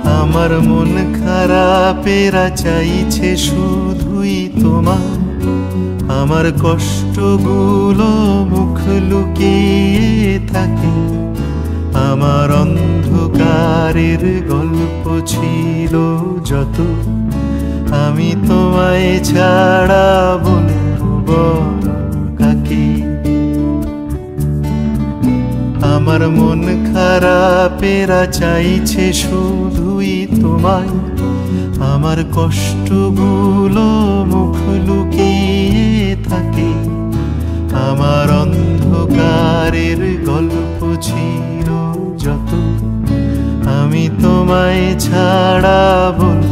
আমার মন খারাপেরা চাইছে শুধুই তোমার, আমার কষ্টগুলো মুখ লুকিয়ে থাকে। আমার অন্ধকারের গল্প ছিল যত, আমি তোমায় ছাড়া বলবো বড় কাকে। আমার মন খারাপেরা চাইছে শুধুই তোমায়, আমার কষ্টগুলো মুখ লুকিয়ে থাকে। আমার অন্ধকারের গল্প ছিল যত, আমি তোমায় ছাড়া বল